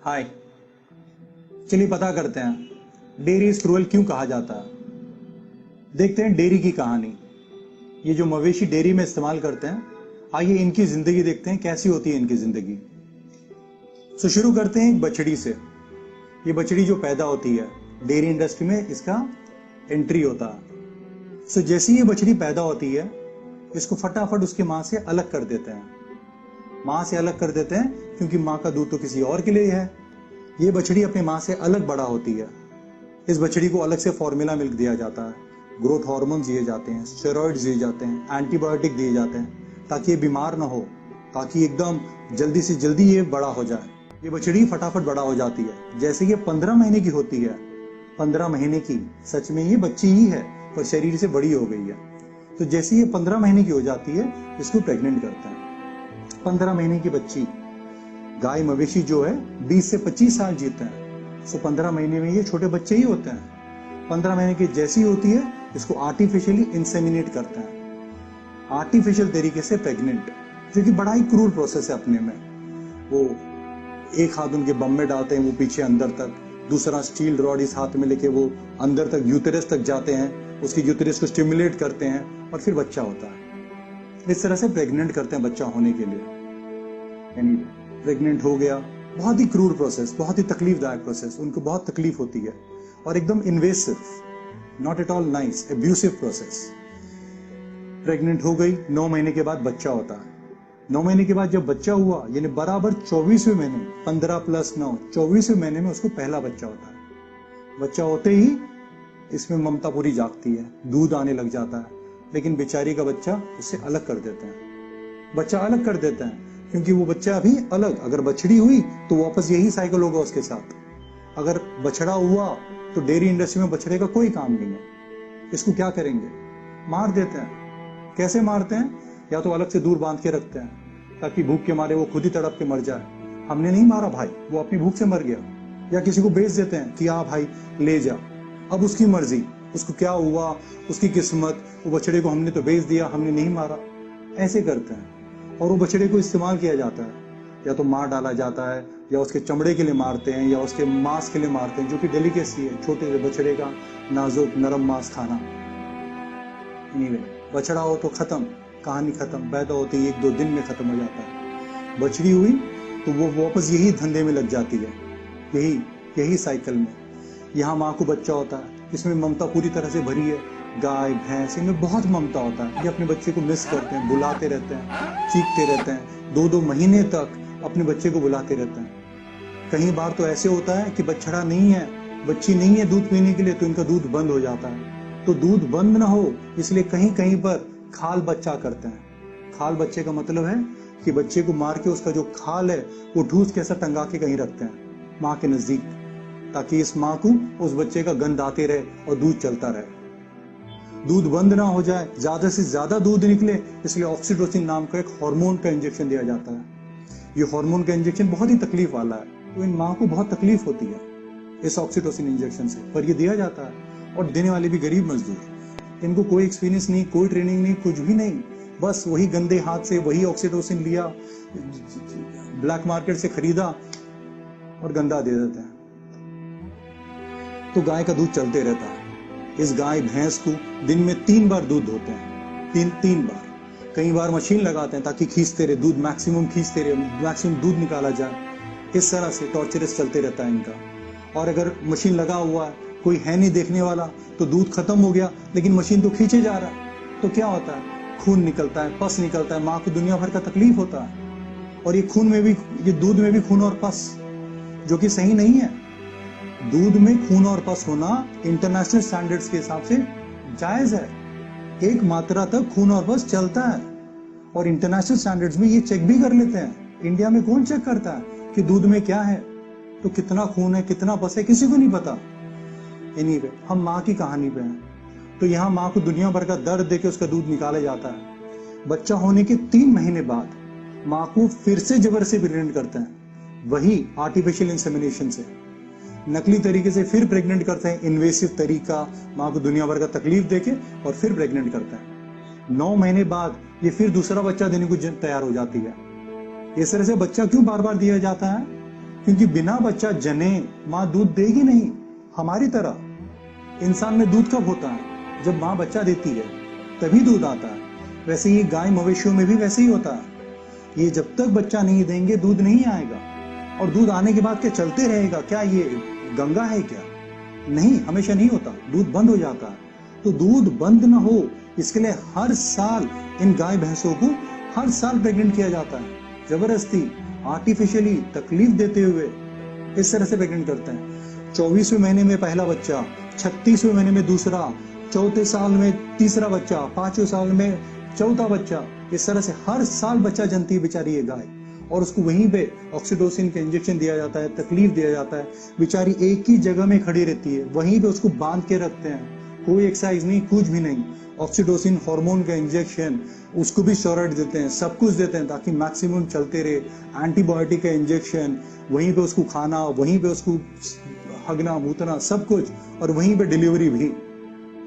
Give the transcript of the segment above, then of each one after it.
हाय, चलिए पता करते हैं डेयरी इज क्रूअल क्यों कहा जाता है। देखते हैं डेयरी की कहानी। ये जो मवेशी डेयरी में इस्तेमाल करते हैं, आइए इनकी जिंदगी देखते हैं कैसी होती है इनकी जिंदगी। शुरू करते हैं एक बछड़ी से। ये बछड़ी जो पैदा होती है डेयरी इंडस्ट्री में, इसका एंट्री होता है। जैसे ही ये बछड़ी पैदा होती है, इसको फटाफट उसके माँ से अलग कर देते हैं। माँ से अलग कर देते हैं क्योंकि माँ का दूध तो किसी और के लिए है। ये बछड़ी अपनी माँ से अलग बड़ा होती है। इस बछड़ी को अलग से फॉर्मूला मिल्क दिया जाता है, ग्रोथ हार्मोन्स दिए जाते हैं, स्टेरॉइड्स दिए जाते हैं, एंटीबायोटिक दिए जाते हैं ताकि ये बीमार ना हो, ताकि एकदम जल्दी से जल्दी ये बड़ा हो जाए। ये बछड़ी फटाफट बड़ा हो जाती है। जैसे ये 15 महीने की होती है, 15 महीने की, सच में ये बच्ची ही है पर शरीर से बड़ी हो गई है। तो जैसे ये 15 महीने की हो जाती है, इसको प्रेग्नेंट करते हैं। 15 महीने की बच्ची, गाय मवेशी जो है 20 से 25 साल जीते हैं। 15 महीने में ये छोटे बच्चे ही होते हैं। 15 महीने की जैसी होती है, इसको आर्टिफिशियली इंसेमिनेट करते हैं, आर्टिफिशियल तरीके से प्रेग्नेंट, जो कि बड़ा ही क्रूर प्रोसेस है अपने में। वो एक हाथ उनके बम में डालते हैं, वो पीछे अंदर तक, दूसरा स्टील रॉड इस हाथ में लेके वो अंदर तक यूटेरस तक जाते हैं, उसकी यूटेरस को स्टिमुलेट करते हैं और फिर बच्चा होता है। इस तरह से प्रेग्नेंट करते हैं बच्चा होने के लिए। यानी प्रेग्नेंट हो गया, बहुत ही क्रूर प्रोसेस, बहुत ही तकलीफदायक प्रोसेस, उनको बहुत तकलीफ होती है और एकदम invasive, not at all nice, abusive process. Pregnant हो गई, 9 महीने के बाद बच्चा होता है। 9 महीने के बाद जब बच्चा हुआ, यानी बराबर 24वें महीने, 15 + 9, 24वें महीने में उसको पहला बच्चा होता है। बच्चा होते ही इसमें ममता पूरी जागती है, दूध आने लग जाता है, लेकिन बेचारी का बच्चा उससे अलग कर देते हैं। बच्चा अलग कर देते हैं क्योंकि वो बच्चा अभी अलग, अगर बछड़ी हुई तो वापस यही साइकिल होगा उसके साथ। अगर बछड़ा हुआ तो डेयरी इंडस्ट्री में बछड़े का कोई काम नहीं है। इसको क्या करेंगे? मार देते हैं। कैसे मारते हैं? या तो अलग से दूर बांध के रखते हैं ताकि भूख के मारे वो खुद ही तड़प के मर जाए। हमने नहीं मारा भाई, वो अपनी भूख से मर गया। या किसी को बेच देते हैं कि हाँ भाई ले जा, अब उसकी मर्जी, उसको क्या हुआ, उसकी किस्मत, वो बछड़े को हमने तो बेच दिया, हमने नहीं मारा। ऐसे करते हैं और वो बछड़े को इस्तेमाल किया जाता है, या तो मार डाला जाता है, या उसके चमड़े के लिए मारते हैं, या उसके मांस के लिए मारते हैं, जो कि डेलिकेसी है छोटे से बछड़े का नाजुक नरम मांस खाना। anyway, बछड़ा हो तो खत्म, कहानी खत्म, पैदा होते ही 1-2 दिन में खत्म हो जाता है। बछड़ी हुई तो वो वापस यही धंधे में लग जाती है, यही साइकिल में। यहाँ माँ को बच्चा होता है, इसमें ममता पूरी तरह से भरी है। गाय भैंस, इनमें बहुत ममता होता है। ये अपने बच्चे को मिस करते हैं, बुलाते रहते हैं, चीखते रहते हैं, 2-2 महीने तक अपने बच्चे को बुलाते रहते हैं। कई बार तो ऐसे होता है कि बछड़ा नहीं है, बच्ची नहीं है दूध पीने के लिए, तो इनका दूध बंद हो जाता है। तो दूध बंद ना हो इसलिए कहीं कहीं पर खाल बच्चा करते हैं। खाल बच्चे का मतलब है कि बच्चे को मार के उसका जो खाल है वो ठूस के ऐसा टंगा के कहीं रखते हैं माँ के नजदीक, ताकि इस माँ को उस बच्चे का गंध आते रहे और दूध चलता रहे। दूध बंद ना हो जाए, ज्यादा से ज्यादा दूध निकले, इसलिए ऑक्सीटोसिन नाम का एक हार्मोन का इंजेक्शन दिया जाता है। ये हार्मोन का इंजेक्शन बहुत ही तकलीफ वाला है, तो इन माँ को बहुत तकलीफ होती है इस ऑक्सीटोसिन इंजेक्शन से, पर ये दिया जाता है। और देने वाले भी गरीब मजदूर, इनको कोई एक्सपीरियंस नहीं, कोई ट्रेनिंग नहीं, कुछ भी नहीं, बस वही गंदे हाथ से वही ऑक्सीटोसिन लिया, ब्लैक मार्केट से खरीदा और गंदा दे देते हैं। तो गाय का दूध चलते रहता है। इस गाय भैंस को दिन में 3 बार दूध होते हैं, 3 बार। कई बार मशीन लगाते हैं ताकि खींचते रहे दूध, मैक्सिमम खींचते रहे, मैक्सिमम दूध निकाला जाए। इस तरह से टॉर्चरस चलते रहता है इनका। और अगर मशीन लगा हुआ है, कोई है नहीं देखने वाला, तो दूध खत्म हो गया, लेकिन मशीन तो खींचे जा रहा है, तो क्या होता है? खून निकलता है, पस निकलता है, माँ को दुनिया भर का तकलीफ होता है। और ये खून में भी, ये दूध में भी खून और पस, जो कि सही नहीं है। दूध में खून और पस होना इंटरनेशनल स्टैंडर्ड्स के हिसाब से जायज है। एक मात्रा तक खून और पस चलता है और इंटरनेशनल स्टैंडर्ड्स में ये चेक भी कर लेते हैं। इंडिया में कौन चेक करता है कि दूध में क्या है, तो कितना खून है, कितना पस है, किसी को नहीं पता। एनीवे, हम माँ की कहानी पे हैं। तो यहाँ माँ को दुनिया भर का दर्द देके उसका दूध निकाला जाता है। बच्चा होने के 3 महीने बाद माँ को फिर से जबर से प्रेग्नेंट करते हैं, वही आर्टिफिशियल इंसेमिनेशन से, नकली तरीके से फिर प्रेग्नेंट करते हैं। इन्वेसिव तरीका, माँ को दुनिया भर का तकलीफ देके और फिर प्रेग्नेंट करते हैं। 9 महीने बाद ये फिर दूसरा बच्चा देने को तैयार हो जाती है। इस तरह से बच्चा क्यों बार बार दिया जाता है? क्योंकि बिना बच्चा जने माँ दूध देगी नहीं। हमारी तरह इंसान में दूध कब होता है? जब माँ बच्चा देती है तभी दूध आता है। वैसे ही गाय मवेशियों में भी वैसे ही होता है। ये जब तक बच्चा नहीं देंगे दूध नहीं आएगा, और दूध आने के बाद क्या चलते रहेगा? क्या ये गंगा है क्या? नहीं, हमेशा नहीं होता, दूध बंद हो जाता है। तो दूध बंद ना हो इसके लिए हर साल इन गाय भैंसों को हर साल प्रेग्नेंट किया जाता है। जबरदस्ती, आर्टिफिशियली, तकलीफ देते हुए इस तरह से प्रेग्नेंट करते हैं। 24वें महीने में पहला बच्चा, 36वें महीने में दूसरा, चौथे साल में तीसरा बच्चा, 5वें साल में चौथा बच्चा। इस तरह से हर साल बच्चा जनती है बेचारी ये गाय, और उसको वहीं पे ऑक्सीटोसिन का इंजेक्शन दिया जाता है, तकलीफ दिया जाता है। बेचारी एक ही जगह में खड़ी रहती है, वहीं पे उसको बांध के रखते हैं, कोई एक्सरसाइज नहीं, कुछ भी नहीं। ऑक्सीटोसिन हार्मोन का इंजेक्शन, उसको भी स्टेरॉइड देते हैं, सब कुछ देते हैं ताकि मैक्सिमम चलते रहे। एंटीबायोटिक का इंजेक्शन, वहीं पे उसको खाना, वहीं पे उसको हगना मूतना सब कुछ, और वहीं पे डिलीवरी भी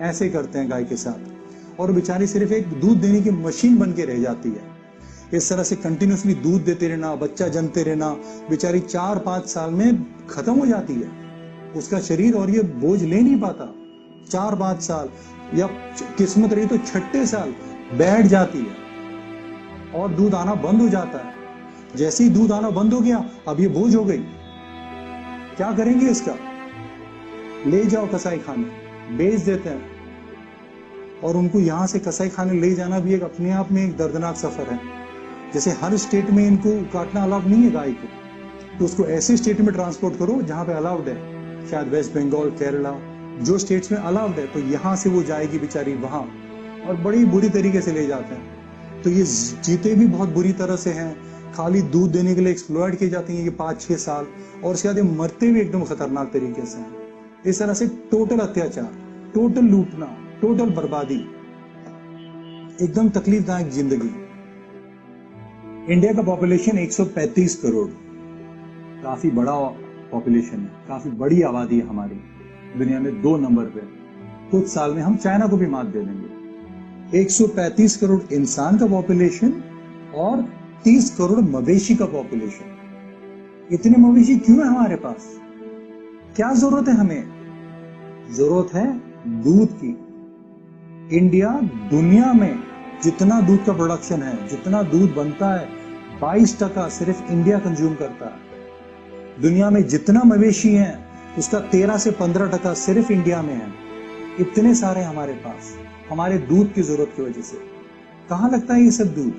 ऐसे करते हैं गाय के साथ। और बेचारी सिर्फ एक दूध देने की मशीन बन के रह जाती है। इस तरह से कंटिन्यूसली दूध देते रहना, बच्चा जनते रहना, बेचारी 4-5 साल में खत्म हो जाती है। उसका शरीर और ये बोझ ले नहीं पाता। 4-5 साल, या किस्मत रही तो 6ठे साल बैठ जाती है और दूध आना बंद हो जाता है। जैसे ही दूध आना बंद हो गया, अब ये बोझ हो गई, क्या करेंगे इसका? ले जाओ कसाई खाने, बेच देते हैं। और उनको यहां से कसाई खाने ले जाना भी एक अपने आप में एक दर्दनाक सफर है। जैसे हर स्टेट में इनको काटना अलाउड नहीं है गाय को, तो उसको ऐसे स्टेट में ट्रांसपोर्ट करो जहां पे अलाउड है, शायद वेस्ट बंगाल, केरला, जो स्टेट्स में अलाउड है, तो यहां से वो जाएगी बेचारी वहां, और बड़ी बुरी तरीके से ले जाते हैं। तो ये जीते भी बहुत बुरी तरह से हैं, खाली दूध देने के लिए एक्सप्लॉइट की जाती हैं ये 5-6 साल, और उसके बाद ये मरते भी एकदम खतरनाक तरीके से हैं। इस तरह से टोटल अत्याचार, टोटल लूटना, टोटल बर्बादी, एकदम तकलीफदायक जिंदगी। इंडिया का पॉपुलेशन 135 करोड़, काफी बड़ा पॉपुलेशन है, काफी बड़ी आबादी है हमारी, दुनिया में 2 नंबर पे। कुछ साल में हम चाइना को भी मात दे देंगे। 135 करोड़ इंसान का पॉपुलेशन और 30 करोड़ मवेशी का पॉपुलेशन। इतने मवेशी क्यों है हमारे पास? क्या जरूरत है हमें? जरूरत है दूध की। इंडिया दुनिया में जितना दूध का प्रोडक्शन है, जितना दूध बनता है, 22% सिर्फ इंडिया कंज्यूम करता है। दुनिया में जितना मवेशी है उसका 13 से 15% सिर्फ इंडिया में है। इतने सारे हमारे पास, हमारे दूध की जरूरत की वजह से। कहां लगता है ये सब दूध?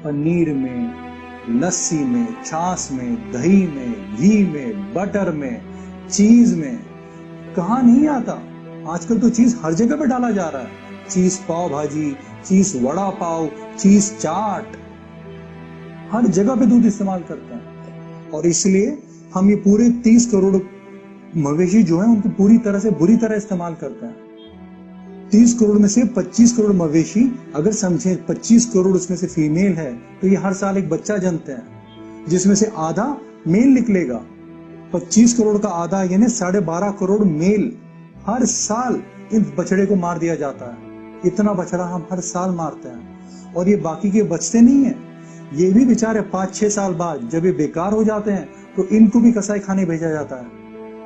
पनीर में, लस्सी में, छाछ में, दही में, घी में, बटर में, चीज में। कहां नहीं आता? आजकल तो चीज हर जगह पे डाला जा रहा है। चीज पाव भाजी, चीज वड़ा पाव, चीज चाट, हर जगह पे दूध इस्तेमाल करते हैं। और इसलिए हम ये पूरे 30 करोड़ मवेशी जो है उनको पूरी तरह से बुरी तरह इस्तेमाल करते हैं। 30 करोड़ में से 25 करोड़ मवेशी, अगर समझे 25 करोड़ उसमें से फीमेल है, तो ये हर साल एक बच्चा जनते हैं, जिसमें से आधा मेल निकलेगा। 25 करोड़ का आधा यानी 12.5 करोड़ मेल हर साल इन बछड़े को मार दिया जाता है। इतना बछड़ा हम हर साल मारते हैं, और ये बाकी के बचते नहीं है। ये भी बेचारे 5-6 साल बाद जब ये बेकार हो जाते हैं तो इनको भी कसाई खाने भेजा जाता है।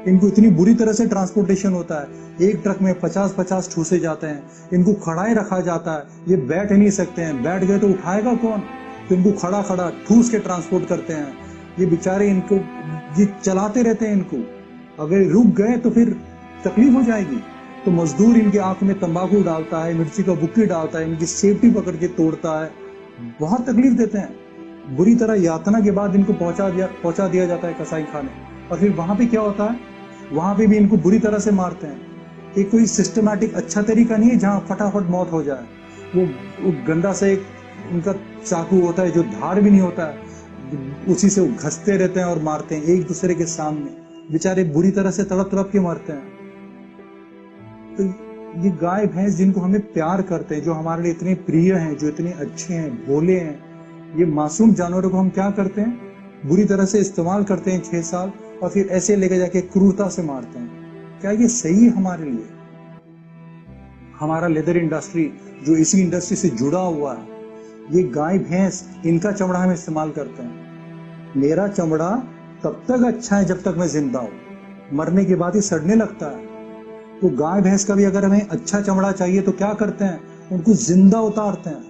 इनको इतनी बुरी तरह से ट्रांसपोर्टेशन होता है, एक ट्रक में 50-50 ठूसे जाते हैं, इनको खड़ाए रखा जाता है, ये बैठ नहीं सकते हैं, बैठ गए तो उठाएगा कौन? तो इनको खड़ा खड़ा ठूस के ट्रांसपोर्ट करते हैं। ये बेचारे इनको ये चलाते रहते हैं। इनको अगर रुक गए तो फिर तकलीफ हो जाएगी। तो मजदूर इनके आंख में तंबाकू डालता है, मिर्ची का बुक्की डालता है, इनकी सेफ्टी पकड़ के तोड़ता है, बहुत तकलीफ देते हैं। बुरी तरह यातना के बाद इनको पहुंचा दिया जाता है कसाई खाने, और फिर वहां पे क्या होता है, वहां पे भी इनको बुरी तरह से मारते हैं। एक कोई सिस्टमैटिक अच्छा तरीका नहीं है जहां फटाफट मौत हो जाए। वो गंदा से एक उनका चाकू होता है जो धार भी नहीं होता है, उसी से वो घसते रहते हैं और मारते हैं एक दूसरे के सामने। बेचारे बुरी तरह से तड़प तड़प के मरते हैं। तो ये गाय भैंस जिनको हमें प्यार करते हैं, जो हमारे लिए इतने प्रिय हैं, जो इतने अच्छे हैं, भोले हैं, ये मासूम जानवरों को हम क्या करते हैं? बुरी तरह से इस्तेमाल करते हैं 6 साल, और फिर ऐसे लेके जाके क्रूरता से मारते हैं। क्या ये सही है हमारे लिए? हमारा लेदर इंडस्ट्री जो इसी इंडस्ट्री से जुड़ा हुआ है, ये गाय भैंस, इनका चमड़ा हम इस्तेमाल करते हैं। मेरा चमड़ा तब तक अच्छा है जब तक मैं जिंदा हूं, मरने के बाद ही सड़ने लगता है। तो गाय भैंस का भी अगर हमें अच्छा चमड़ा चाहिए तो क्या करते हैं, उनको जिंदा उतारते हैं।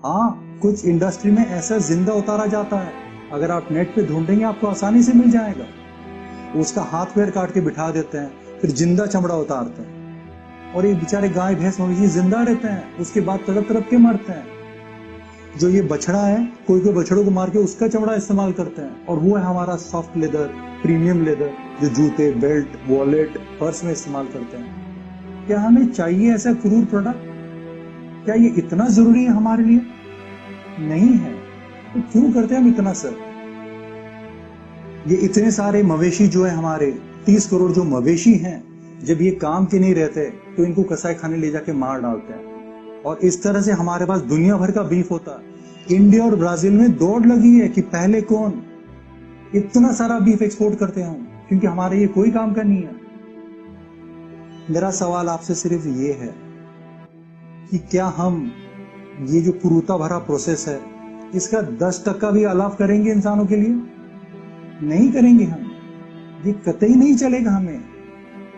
हाँ, कुछ इंडस्ट्री में ऐसा जिंदा उतारा जाता है, अगर आप नेट पे ढूंढेंगे आपको आसानी से मिल जाएगा। उसका हाथ पैर काट के बिठा देते हैं, फिर जिंदा चमड़ा उतारते हैं, और ये बेचारे गाय भैंस मवेशी जिंदा रहते हैं, उसके बाद तड़प तड़प के मरते हैं। जो ये बछड़ा है, कोई कोई बछड़ों को मार के उसका चमड़ा इस्तेमाल करते हैं, और वो है हमारा सॉफ्ट लेदर, प्रीमियम लेदर, जो जूते, बेल्ट, वॉलेट, पर्स में इस्तेमाल करते हैं। क्या हमें चाहिए ऐसा क्रूर प्रोडक्ट? क्या ये इतना जरूरी है हमारे लिए? नहीं है। तो क्यों करते हैं हम इतना सर? ये इतने सारे मवेशी जो है हमारे 30 करोड़ जो मवेशी हैं, जब ये काम के नहीं रहते तो इनको कसाई खाने ले जाके मार डालते हैं, और इस तरह से हमारे पास दुनिया भर का बीफ होता है। इंडिया और ब्राजील में दौड़ लगी है कि पहले कौन इतना सारा बीफ एक्सपोर्ट करते हैं हम, क्योंकि हमारे ये कोई काम का नहीं है। मेरा सवाल आपसे सिर्फ ये है कि क्या हम ये जो क्रूरता भरा प्रोसेस है, इसका 10% भी अलाव करेंगे इंसानों के लिए? नहीं करेंगे हम, ये कतई नहीं चलेगा हमें।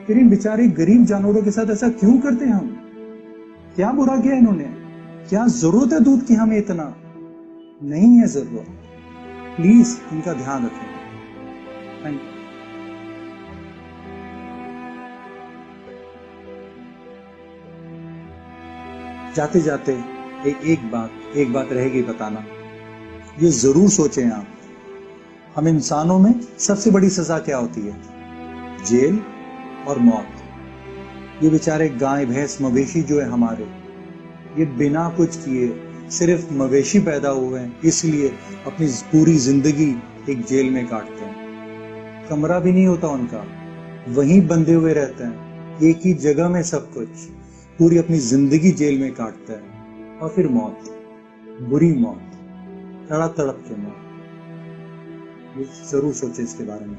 फिर इन बेचारे गरीब जानवरों के साथ ऐसा क्यों करते हैं हम? क्या बुरा किया इन्होंने? क्या जरूरत है दूध की हमें इतना? नहीं है जरूरत। प्लीज इनका ध्यान रखें। Thank you. जाते जाते एक बात रहेगी बताना। ये जरूर सोचें आप, हम इंसानों में सबसे बड़ी सजा क्या होती है? जेल और मौत। ये बेचारे गाय भैंस मवेशी जो है हमारे, ये बिना कुछ किए सिर्फ मवेशी पैदा हुए हैं, इसलिए अपनी पूरी जिंदगी एक जेल में काटते हैं। कमरा भी नहीं होता उनका, वहीं बंधे हुए रहते हैं, एक ही जगह में सब कुछ, पूरी अपनी जिंदगी जेल में काटते हैं। और फिर मौत, बुरी मौत, तड़प तड़प के मौत। ये जरूर सोचे इसके बारे में।